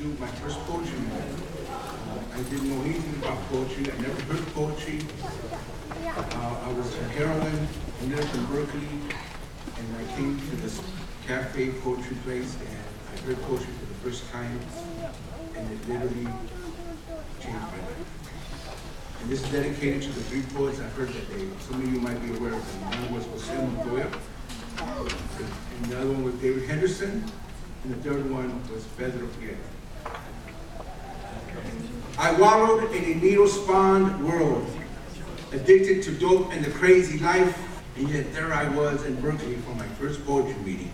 do my first poetry reading. I didn't know anything about poetry. I never heard poetry. I was a heroine, ended up in Berkeley, and I came to this cafe poetry place, and I heard poetry for the first time, and it literally changed my life. And this is dedicated to the three poets I heard that day. Some of you might be aware of them. One was Jose Montoya, and the other one was David Henderson, and the third one was Pedro Prieto. I wallowed in a needle-spawned world, addicted to dope and the crazy life, and yet there I was in Berkeley for my first poetry reading.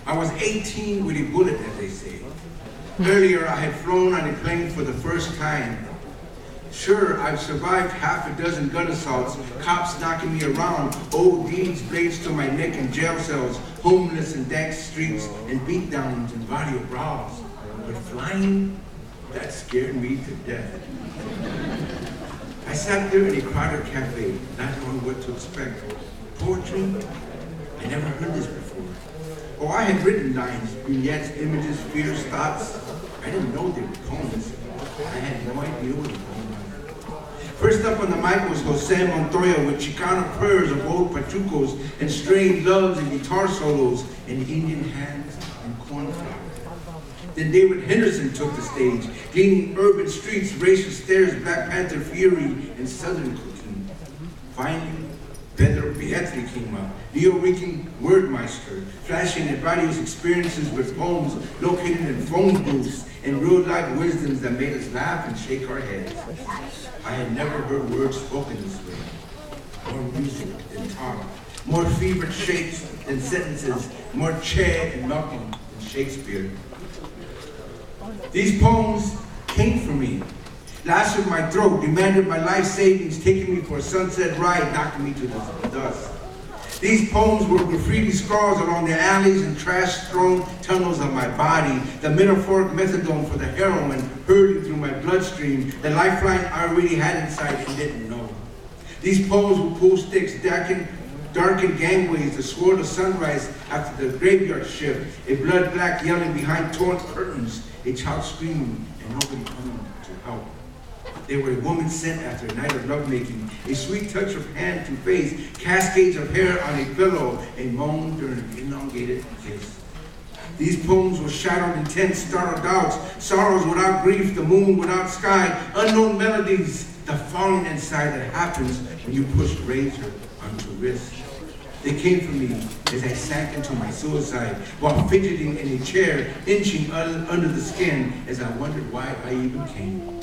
I was 18 with a bullet, as they say. Earlier, I had flown on a plane for the first time. Sure, I've survived half a dozen gun assaults, cops knocking me around, ODs, blades to my neck in jail cells, homeless in dank streets, and beatdowns and body of brawls. But flying, that scared me to death. I sat there in a crowded cafe, not knowing what to expect. Poetry? I never heard this before. Oh, I had written lines, vignettes, images, fears, thoughts. I didn't know they were poems. I had no idea what a poem was. First up on the mic was Jose Montoya with Chicano prayers of old pachucos and strained loves and guitar solos and Indian hands and cornflowers. Then David Henderson took the stage, gleaning urban streets, racial stares, Black Panther fury, and Southern cooking. Finally, Pedro Pietri came up, Neo-Rican wordmeister, flashing at various experiences with poems located in phone booths and real-life wisdoms that made us laugh and shake our heads. I had never heard words spoken this way. More music than talk, more fevered shapes than sentences, more Che and Malcolm than Shakespeare. These poems came from me, lashed my throat, demanded my life savings, taking me for a sunset ride, knocking me to the dust. These poems were graffiti scrawls along the alleys and trash-thrown tunnels of my body, the metaphoric methadone for the heroin hurling through my bloodstream, the lifeline I already had inside and didn't know. These poems were pool sticks, darkened gangways, the swirl of sunrise after the graveyard shift, a blood-black yelling behind torn curtains, a child screaming and nobody coming to help. They were a woman sent after a night of lovemaking, a sweet touch of hand to face, cascades of hair on a pillow, a moan during an elongated kiss. These poems were shadowed in tense, startled doubts, sorrows without grief, the moon without sky, unknown melodies, the falling inside that happens when you push razor onto wrist. They came from me as I sank into my suicide while fidgeting in a chair, inching under the skin as I wondered why I even came.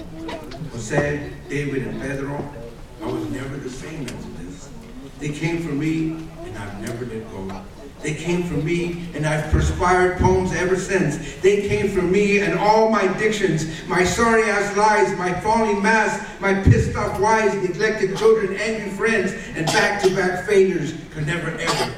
Jose, David, and Pedro, I was never the same after this. They came from me, and I've never let go. They came from me, and I've perspired poems ever since. They came from me and all my dictions, my sorry-ass lies, my falling masks, my pissed-off wives, neglected children, angry friends, and back-to-back failures could never, ever